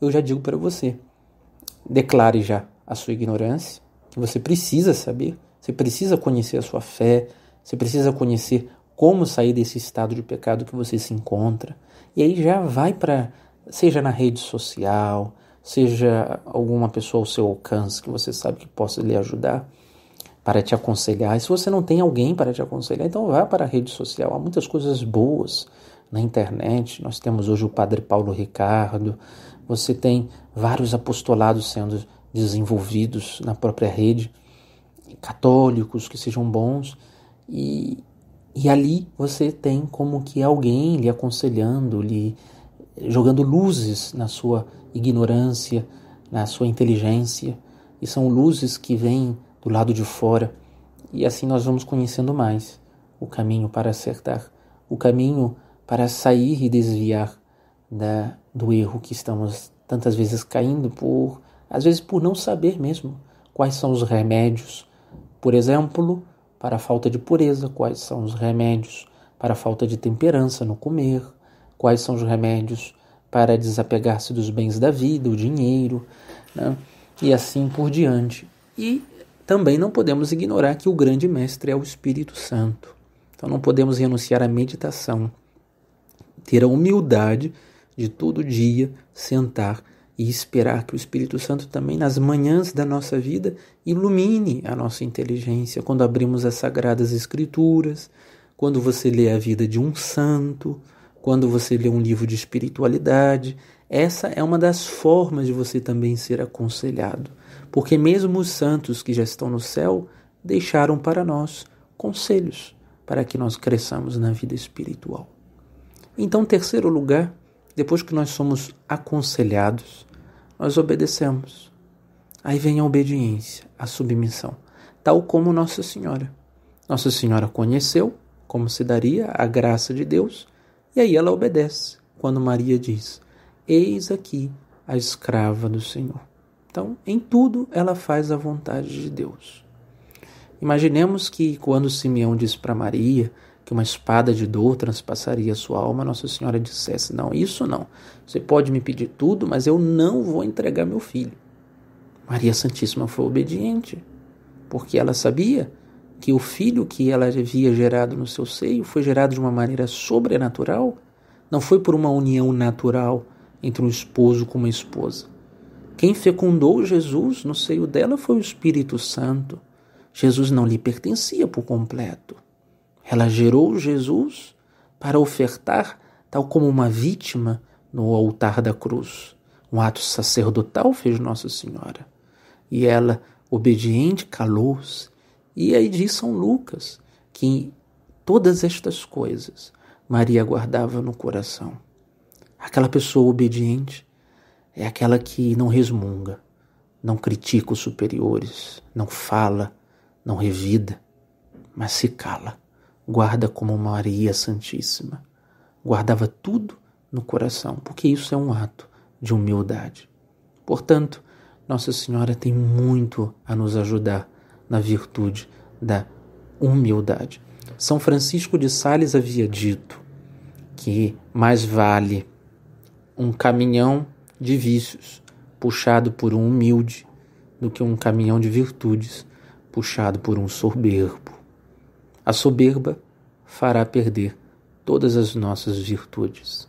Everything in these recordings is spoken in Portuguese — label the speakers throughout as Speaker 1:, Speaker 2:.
Speaker 1: eu já digo para você, declare já a sua ignorância, que você precisa saber, você precisa conhecer a sua fé, você precisa conhecer como sair desse estado de pecado que você se encontra. E aí já vai para, seja na rede social, seja alguma pessoa ao seu alcance que você sabe que possa lhe ajudar, para te aconselhar. E se você não tem alguém para te aconselhar, então vá para a rede social. Há muitas coisas boas na internet. Nós temos hoje o Padre Paulo Ricardo. Você tem vários apostolados sendo desenvolvidos na própria rede, católicos que sejam bons. E ali você tem como que alguém lhe aconselhando, lhe jogando luzes na sua ignorância, na sua inteligência. E são luzes que vêm do lado de fora, e assim nós vamos conhecendo mais o caminho para acertar, o caminho para sair e desviar do erro que estamos tantas vezes caindo, às vezes por não saber mesmo quais são os remédios, por exemplo, para a falta de pureza, quais são os remédios para a falta de temperança no comer, quais são os remédios para desapegar-se dos bens da vida, o dinheiro, né? E assim por diante. E também não podemos ignorar que o grande mestre é o Espírito Santo. Então não podemos renunciar à meditação, ter a humildade de todo dia sentar e esperar que o Espírito Santo também nas manhãs da nossa vida ilumine a nossa inteligência. Quando abrimos as Sagradas Escrituras, quando você lê a vida de um santo, quando você lê um livro de espiritualidade, essa é uma das formas de você também ser aconselhado. Porque mesmo os santos que já estão no céu deixaram para nós conselhos para que nós cresçamos na vida espiritual. Então, terceiro lugar, depois que nós somos aconselhados, nós obedecemos. Aí vem a obediência, a submissão, tal como Nossa Senhora. Nossa Senhora conheceu como se daria a graça de Deus, e aí ela obedece, quando Maria diz: eis aqui a escrava do Senhor. Então, em tudo, ela faz a vontade de Deus. Imaginemos que quando Simeão disse para Maria que uma espada de dor transpassaria a sua alma, Nossa Senhora dissesse: não, isso não. Você pode me pedir tudo, mas eu não vou entregar meu filho. Maria Santíssima foi obediente, porque ela sabia que o filho que ela havia gerado no seu seio foi gerado de uma maneira sobrenatural, não foi por uma união natural entre um esposo com uma esposa. Quem fecundou Jesus no seio dela foi o Espírito Santo. Jesus não lhe pertencia por completo. Ela gerou Jesus para ofertar, tal como uma vítima no altar da cruz. Um ato sacerdotal fez Nossa Senhora. E ela, obediente, calou-se. E aí diz São Lucas que todas estas coisas Maria guardava no coração. Aquela pessoa obediente é aquela que não resmunga, não critica os superiores, não fala, não revida, mas se cala. Guarda como Maria Santíssima. Guardava tudo no coração, porque isso é um ato de humildade. Portanto, Nossa Senhora tem muito a nos ajudar na virtude da humildade. São Francisco de Sales havia dito que mais vale um caminhão de vícios puxado por um humilde do que um caminhão de virtudes puxado por um soberbo. A soberba fará perder todas as nossas virtudes.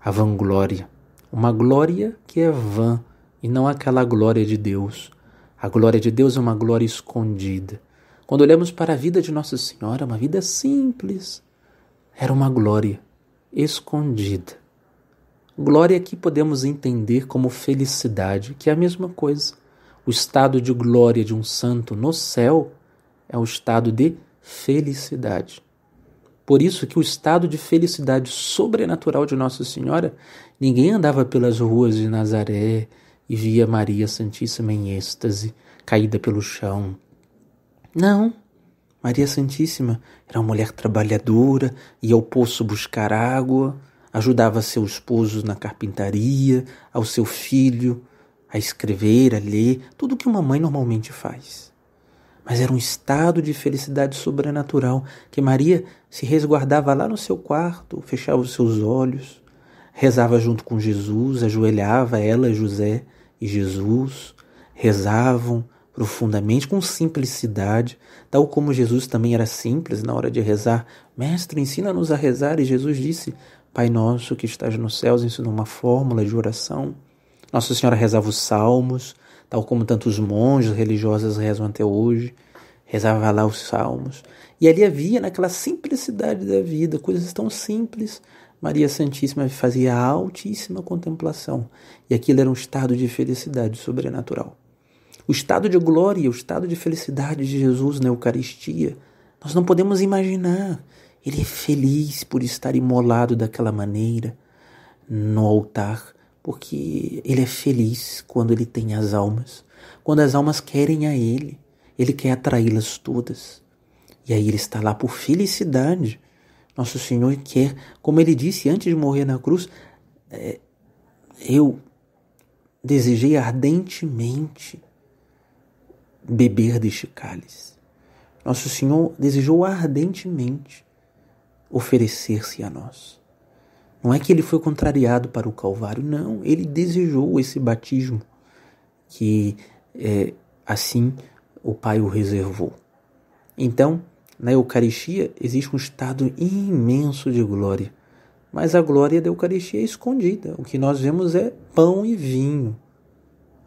Speaker 1: A vanglória, uma glória que é vã e não aquela glória de Deus. A glória de Deus é uma glória escondida. Quando olhamos para a vida de Nossa Senhora, uma vida simples, era uma glória escondida. Glória que podemos entender como felicidade, que é a mesma coisa. O estado de glória de um santo no céu é o estado de felicidade. Por isso que o estado de felicidade sobrenatural de Nossa Senhora, ninguém andava pelas ruas de Nazaré e via Maria Santíssima em êxtase, caída pelo chão. Não, Maria Santíssima era uma mulher trabalhadora, ia ao poço buscar água, ajudava seu esposo na carpintaria, ao seu filho a escrever, a ler, tudo o que uma mãe normalmente faz. Mas era um estado de felicidade sobrenatural que Maria se resguardava lá no seu quarto, fechava os seus olhos, rezava junto com Jesus, ajoelhava ela, José e Jesus, rezavam profundamente, com simplicidade, tal como Jesus também era simples na hora de rezar. Mestre, ensina-nos a rezar, e Jesus disse, Pai nosso que estás nos céus, ensinou uma fórmula de oração. Nossa Senhora rezava os salmos, tal como tantos monges religiosos rezam até hoje, rezava lá os salmos. E ali havia, naquela simplicidade da vida, coisas tão simples, Maria Santíssima fazia altíssima contemplação. E aquilo era um estado de felicidade sobrenatural. O estado de glória, o estado de felicidade de Jesus na Eucaristia, nós não podemos imaginar. Ele é feliz por estar imolado daquela maneira no altar, porque ele é feliz quando ele tem as almas. Quando as almas querem a ele quer atraí-las todas. E aí ele está lá por felicidade. Nosso Senhor quer, como ele disse antes de morrer na cruz, eu desejei ardentemente beber deste cálice. Nosso Senhor desejou ardentemente oferecer-se a nós. Não é que ele foi contrariado para o Calvário, não. Ele desejou esse batismo que assim o Pai o reservou. Então, na Eucaristia existe um estado imenso de glória, mas a glória da Eucaristia é escondida. O que nós vemos é pão e vinho,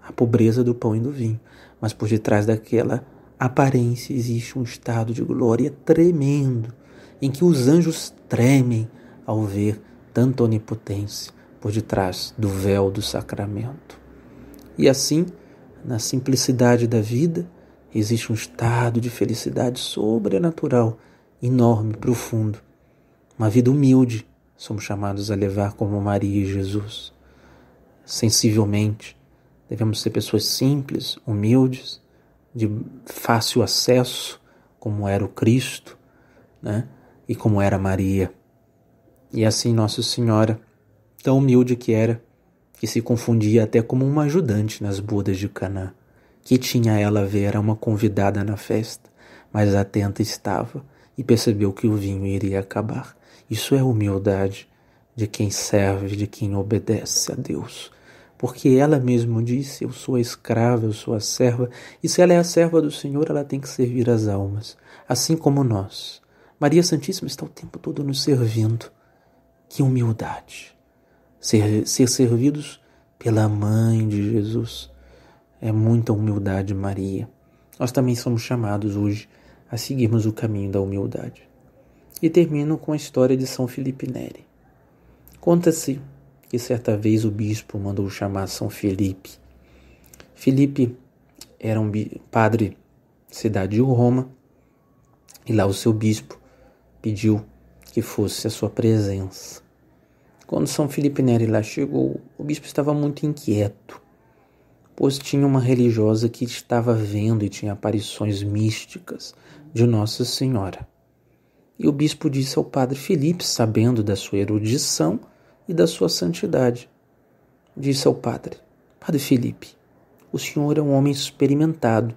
Speaker 1: a pobreza do pão e do vinho. Mas por detrás daquela aparência existe um estado de glória tremendo, em que os anjos tremem ao ver tanta onipotência por detrás do véu do sacramento. E assim, na simplicidade da vida, existe um estado de felicidade sobrenatural, enorme, profundo. Uma vida humilde, somos chamados a levar como Maria e Jesus. Sensivelmente, devemos ser pessoas simples, humildes, de fácil acesso, como era o Cristo, né? E como era Maria. E assim Nossa Senhora, tão humilde que era, que se confundia até como uma ajudante nas bodas de Caná. Que tinha ela a ver, era uma convidada na festa, mas atenta estava e percebeu que o vinho iria acabar. Isso é humildade de quem serve, de quem obedece a Deus. Porque ela mesma disse, eu sou a escrava, eu sou a serva, e se ela é a serva do Senhor, ela tem que servir as almas, assim como nós. Maria Santíssima está o tempo todo nos servindo. Que humildade! Ser servidos pela Mãe de Jesus. É muita humildade, Maria. Nós também somos chamados hoje a seguirmos o caminho da humildade. E termino com a história de São Felipe Neri. Conta-se que certa vez o bispo mandou chamar São Felipe. Felipe era um padre da cidade de Roma, e lá o seu bispo pediu que fosse a sua presença. Quando São Felipe Neri lá chegou, o bispo estava muito inquieto, pois tinha uma religiosa que estava vendo e tinha aparições místicas de Nossa Senhora. E o bispo disse ao padre Felipe, sabendo da sua erudição e da sua santidade, disse ao padre, Padre Felipe, o senhor é um homem experimentado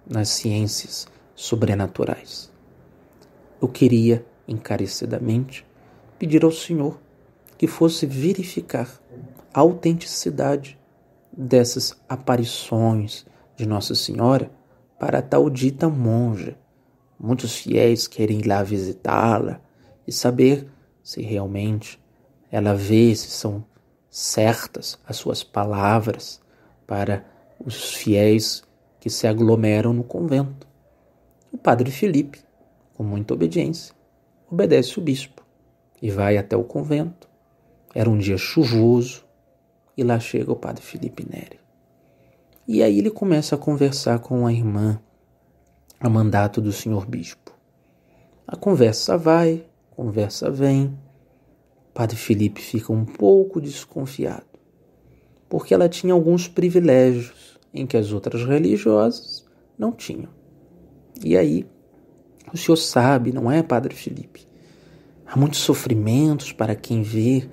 Speaker 1: nas ciências sobrenaturais. Eu queria, encarecidamente, pedir ao senhor que fosse verificar a autenticidade dessas aparições de Nossa Senhora para a tal dita monja. Muitos fiéis querem ir lá visitá-la e saber se realmente ela vê, se são certas as suas palavras para os fiéis que se aglomeram no convento. O padre Felipe, com muita obediência, obedece o bispo e vai até o convento. Era um dia chuvoso e lá chega o padre Felipe Neri. E aí ele começa a conversar com a irmã, a mandato do senhor bispo. A conversa vai, conversa vem. Padre Felipe fica um pouco desconfiado, porque ela tinha alguns privilégios em que as outras religiosas não tinham. E aí, o senhor sabe, não é, Padre Felipe? Há muitos sofrimentos para quem vê,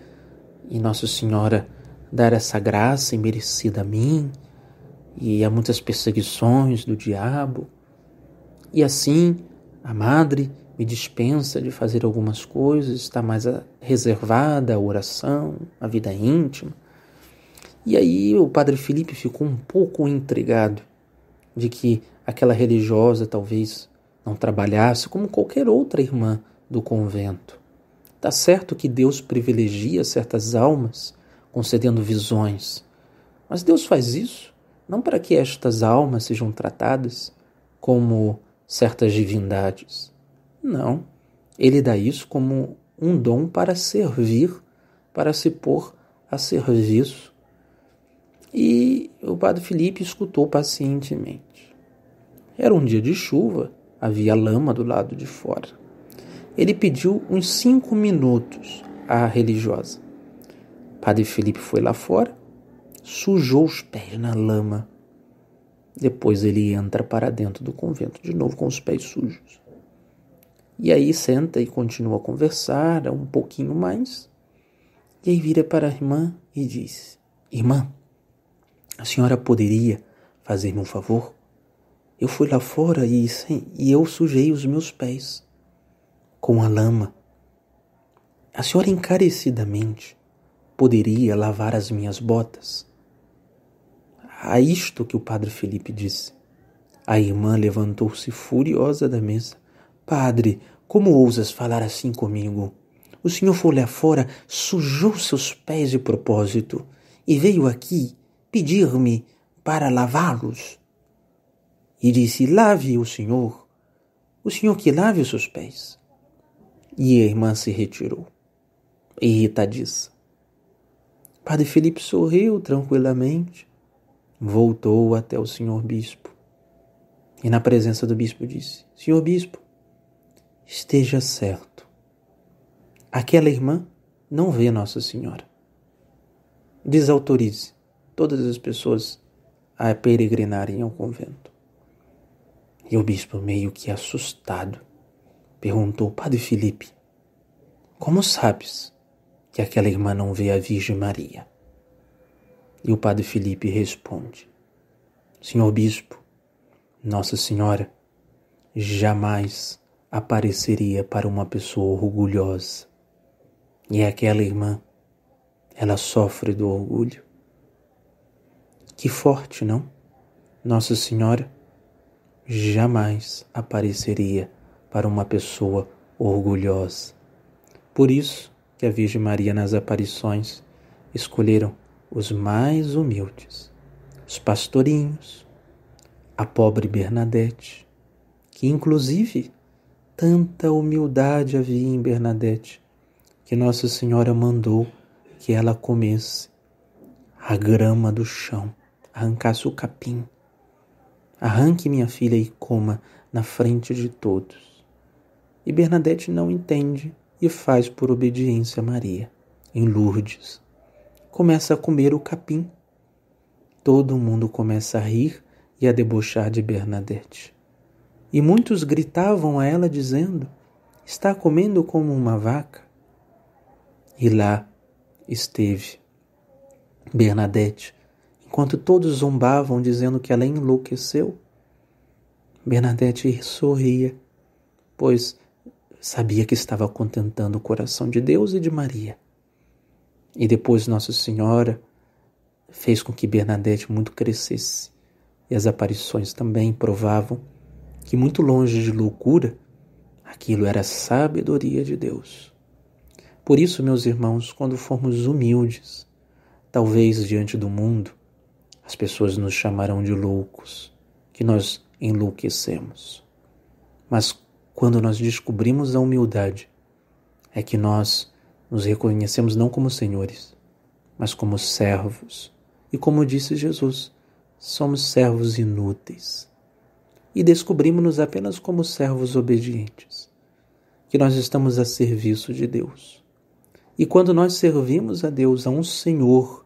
Speaker 1: e Nossa Senhora dar essa graça imerecida a mim, e há muitas perseguições do diabo. E assim, a madre me dispensa de fazer algumas coisas, está mais reservada à oração, à vida íntima. E aí o padre Felipe ficou um pouco intrigado de que aquela religiosa talvez não trabalhasse como qualquer outra irmã do convento. Tá certo que Deus privilegia certas almas, concedendo visões, mas Deus faz isso não para que estas almas sejam tratadas como certas divindades. Não, Ele dá isso como um dom para servir, para se pôr a serviço. E o padre Felipe escutou pacientemente. Era um dia de chuva, havia lama do lado de fora. Ele pediu uns 5 minutos à religiosa. Padre Felipe foi lá fora, sujou os pés na lama. Depois ele entra para dentro do convento, de novo com os pés sujos. E aí senta e continua a conversar um pouquinho mais. E aí vira para a irmã e diz: Irmã, a senhora poderia fazer-me um favor? Eu fui lá fora e eu sujei os meus pés com a lama. A senhora encarecidamente poderia lavar as minhas botas? A isto que o padre Felipe disse. A irmã levantou-se furiosa da mesa. Padre, como ousas falar assim comigo? O senhor foi lá fora, sujou seus pés de propósito e veio aqui pedir-me para lavá-los. E disse: lave o senhor que lave os seus pés. E a irmã se retirou, irritadiça. Padre Felipe sorriu tranquilamente, voltou até o senhor bispo e na presença do bispo disse: Senhor bispo, esteja certo, aquela irmã não vê Nossa Senhora. Desautorize todas as pessoas a peregrinarem ao convento. E o bispo, meio que assustado, perguntou: Padre Felipe, como sabes que aquela irmã não vê a Virgem Maria? E o padre Felipe responde: Senhor bispo, Nossa Senhora jamais apareceria para uma pessoa orgulhosa. E aquela irmã, ela sofre do orgulho. Que forte, não? Nossa Senhora jamais apareceria para uma pessoa orgulhosa. Por isso que a Virgem Maria nas aparições escolheram os mais humildes, os pastorinhos, a pobre Bernadette, que inclusive tanta humildade havia em Bernadette, que Nossa Senhora mandou que ela comesse a grama do chão, arrancasse o capim. Arranque, minha filha, e coma na frente de todos. E Bernadette não entende e faz por obediência a Maria. Em Lourdes, começa a comer o capim. Todo mundo começa a rir e a debochar de Bernadette. E muitos gritavam a ela dizendo: está comendo como uma vaca. E lá esteve Bernadette, enquanto todos zombavam dizendo que ela enlouqueceu. Bernadette sorria, pois sabia que estava contentando o coração de Deus e de Maria. E depois Nossa Senhora fez com que Bernadette muito crescesse. E as aparições também provavam que, muito longe de loucura, aquilo era sabedoria de Deus. Por isso, meus irmãos, quando formos humildes, talvez diante do mundo, as pessoas nos chamarão de loucos, que nós enlouquecemos. Mas quando nós descobrimos a humildade, é que nós nos reconhecemos não como senhores, mas como servos. E como disse Jesus, somos servos inúteis. E descobrimos-nos apenas como servos obedientes, que nós estamos a serviço de Deus. E quando nós servimos a Deus, a um Senhor,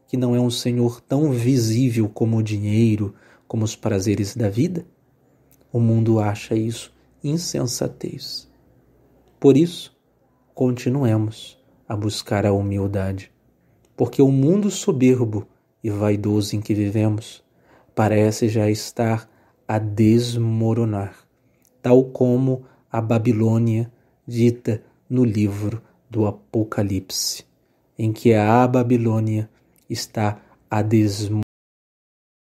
Speaker 1: que não é um Senhor tão visível como o dinheiro, como os prazeres da vida, o mundo acha isso insensatez. Por isso, continuemos a buscar a humildade, porque o mundo soberbo e vaidoso em que vivemos parece já estar a desmoronar, tal como a Babilônia dita no livro do Apocalipse, em que a Babilônia está a